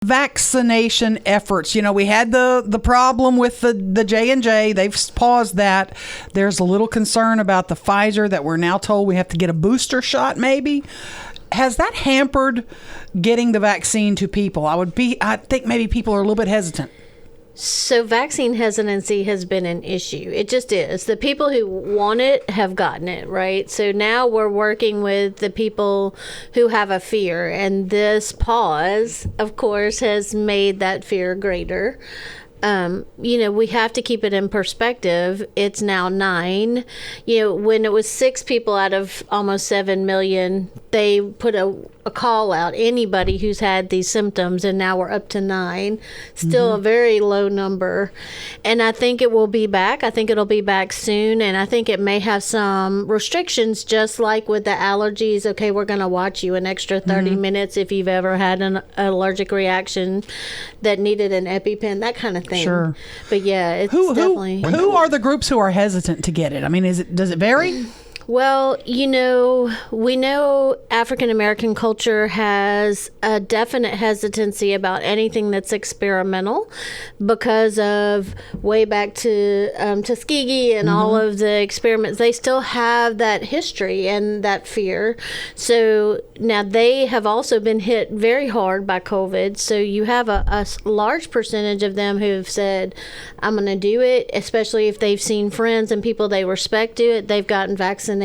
vaccination efforts? You know, we had the problem with the J&J. They've paused that. There's a little concern about the Pfizer that we're now told we have to get a booster shot maybe. Has that hampered getting the vaccine to people? I think maybe people are a little bit hesitant. So vaccine hesitancy has been an issue. It just is. The people who want it have gotten it, right? So now we're working with the people who have a fear. And this pause, of course, has made that fear greater. We have to keep it in perspective. It's now 9. When it was 6 people out of almost 7 million, they put a call out, anybody who's had these symptoms, and now we're up to 9. Still a very low number. And I think it will be back. I think it'll be back soon. And I think it may have some restrictions, just like with the allergies. Okay, we're going to watch you an extra 30 minutes if you've ever had an allergic reaction that needed an EpiPen, that kind of thing. Sure. But yeah, it's definitely. Who are the groups who are hesitant to get it? I mean, does it vary? Well, we know African American culture has a definite hesitancy about anything that's experimental because of way back to Tuskegee and all of the experiments. They still have that history and that fear. So now they have also been hit very hard by COVID. So you have a large percentage of them who've said, I'm going to do it, especially if they've seen friends and people they respect do it. They've gotten vaccinated.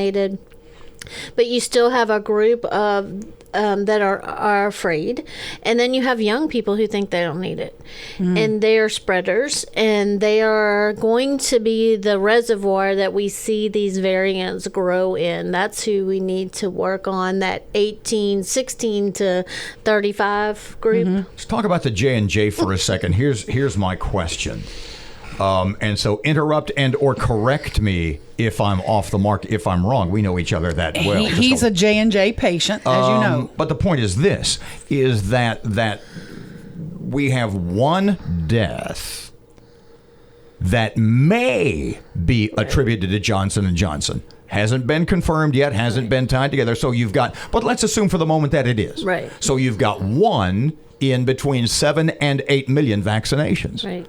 But you still have a group of that are afraid, and then you have young people who think they don't need it, and they are spreaders, and they are going to be the reservoir that we see these variants grow in. That's who we need to work on, that 16 to 35 group. Let's talk about the J&J for a second. Here's my question. And so interrupt and or correct me if I'm off the mark, if I'm wrong. We know each other that well. He's a J&J patient, as you know. But the point is this, is that we have one death that may be attributed to Johnson & Johnson. Hasn't been confirmed yet, hasn't been tied together. So you've got, but let's assume for the moment that it is. Right. So you've got one in between 7 and 8 million vaccinations. Right.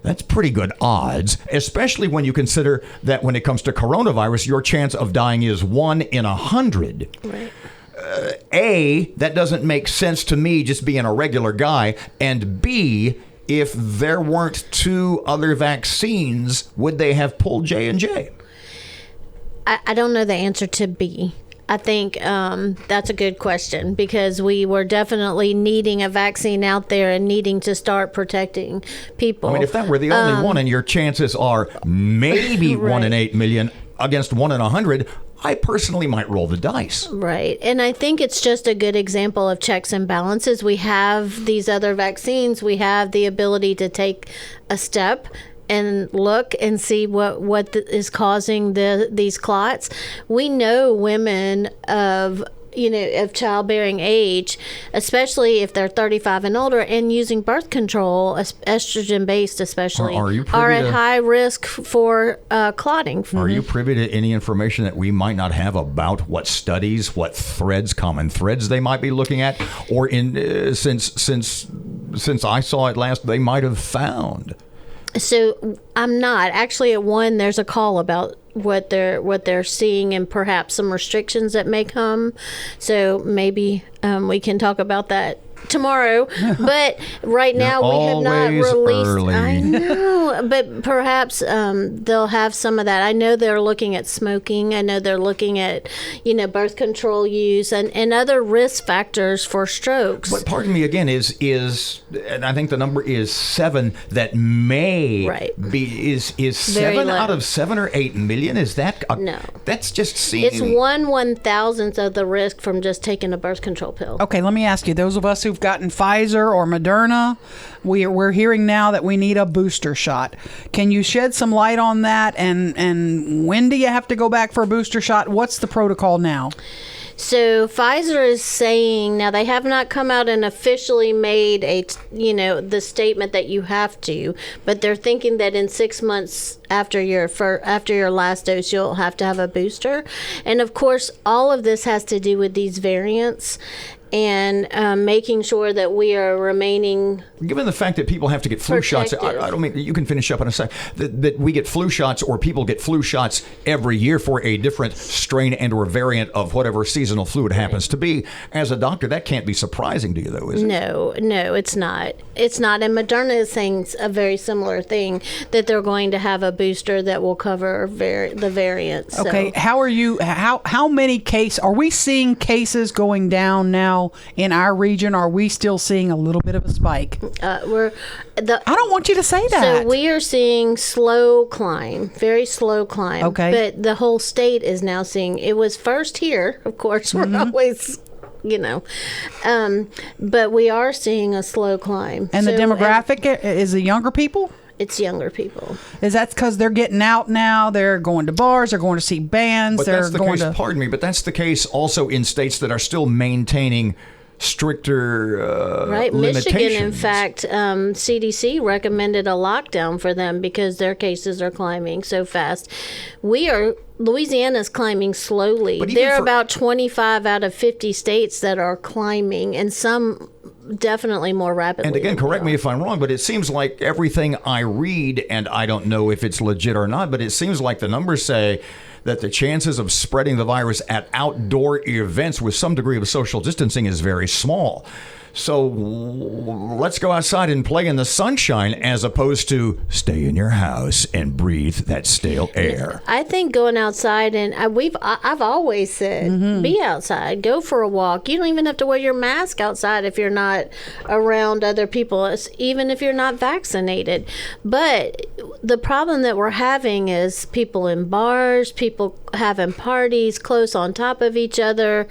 That's pretty good odds, especially when you consider that when it comes to coronavirus, your chance of dying is 1 in 100. Right. That doesn't make sense to me just being a regular guy. And B, if there weren't 2 other vaccines, would they have pulled J&J? I don't know the answer to B. I think that's a good question, because we were definitely needing a vaccine out there and needing to start protecting people. I mean, if that were the only one and your chances are maybe Right. 1 in 8 million against 1 in 100, I personally might roll the dice. Right. And I think it's just a good example of checks and balances. We have these other vaccines. We have the ability to take a step and look and see what is causing these clots. We know women of childbearing age, especially if they're 35 and older and using birth control, estrogen based especially, are at high risk for clotting. Are you privy to any information that we might not have about what studies, what threads, common threads they might be looking at, or in since I saw it last, they might have found? So I'm not actually at one. There's a call about what they're seeing and perhaps some restrictions that may come. So maybe we can talk about that tomorrow. But right now we have not released. Early. I know, but perhaps they'll have some of that. I know they're looking at smoking. I know they're looking at birth control use and other risk factors for strokes. But pardon me again, is and I think the number is 7 that may be is 7 out of 7 or 8 million? Is that no? That's just seeming. It's 1/1000th of the risk from just taking a birth control pill. Okay, let me ask you, those of us who've gotten Pfizer or Moderna, we're hearing now that we need a booster shot. Can you shed some light on that? And when do you have to go back for a booster shot? What's the protocol now? So Pfizer is saying, now they have not come out and officially made the statement that you have to, but they're thinking that in 6 months after your last dose, you'll have to have a booster. And of course, all of this has to do with these variants. and making sure that we are remaining. Given the fact that people have to get flu shots, I don't mean, you can finish up in a sec, that we get flu shots, or people get flu shots every year for a different strain and or variant of whatever seasonal flu it happens to be. As a doctor, that can't be surprising to you, though, is it? No, it's not. It's not. And Moderna is saying a very similar thing, that they're going to have a booster that will cover the variants. Okay, So. how many cases, are we seeing cases going down now in our region? Are we still seeing a little bit of a spike? I don't want you to say that. So we are seeing slow climb, very slow climb. Okay. But the whole state is now seeing, it was first here, of course, we're always, but we are seeing a slow climb. And the demographic is the younger people? It's younger people. Is that because they're getting out now? They're going to bars. They're going to see bands. But they're that's the going case, to. pardon me, but that's the case also in states that are still maintaining stricter Right. limitations. Michigan, in fact, CDC recommended a lockdown for them because their cases are climbing so fast. Louisiana's climbing slowly. But even There are for- about 25 out of 50 states that are climbing, and some definitely more rapidly. And again, than we correct me are. if I'm wrong, but it seems like everything I read, and I don't know if it's legit or not, but it seems like the numbers say that the chances of spreading the virus at outdoor events with some degree of social distancing is very small. So let's go outside and play in the sunshine as opposed to stay in your house and breathe that stale air. I think going outside, and I've always said, be outside, go for a walk. You don't even have to wear your mask outside if you're not around other people, even if you're not vaccinated. But the problem that we're having is people in bars, people having parties close on top of each other.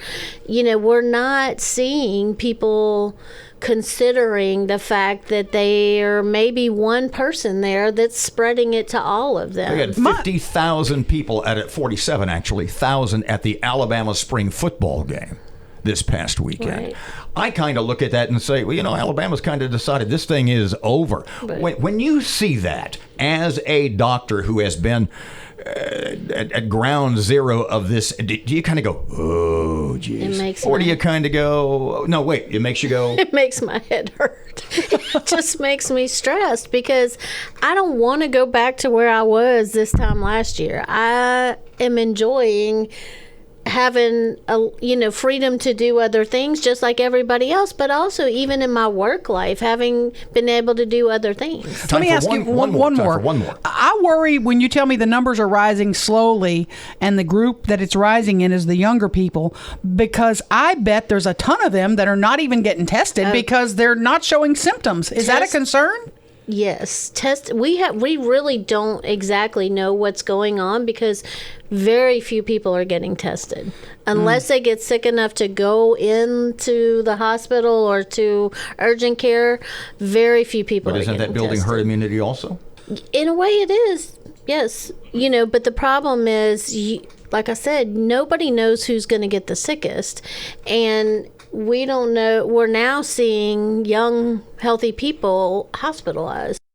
We're not seeing people considering the fact that there may be one person there that's spreading it to all of them. We had 50,000 people at 47, actually, 1,000 at the Alabama spring football game this past weekend. Right. I kind of look at that and say, well, Alabama's kind of decided this thing is over. When you see that as a doctor who has been at ground zero of this, do you kind of go, oh, geez? Or do you kind of go, no, wait, it makes you go. It makes my head hurt. It just makes me stressed because I don't want to go back to where I was this time last year. I am enjoying having freedom to do other things just like everybody else, but also even in my work life, having been able to do other things. Let me ask you one more. I worry when you tell me the numbers are rising slowly and the group that it's rising in is the younger people, because I bet there's a ton of them that are not even getting tested because they're not showing symptoms. Is that a concern? Yes, we really don't exactly know what's going on because very few people are getting tested unless they get sick enough to go into the hospital or to urgent care. Very few people But are isn't getting that building tested. herd immunity also? In a way it is. Yes. But the problem is, like I said, nobody knows who's going to get the sickest, and we don't know. We're now seeing young, healthy people hospitalized.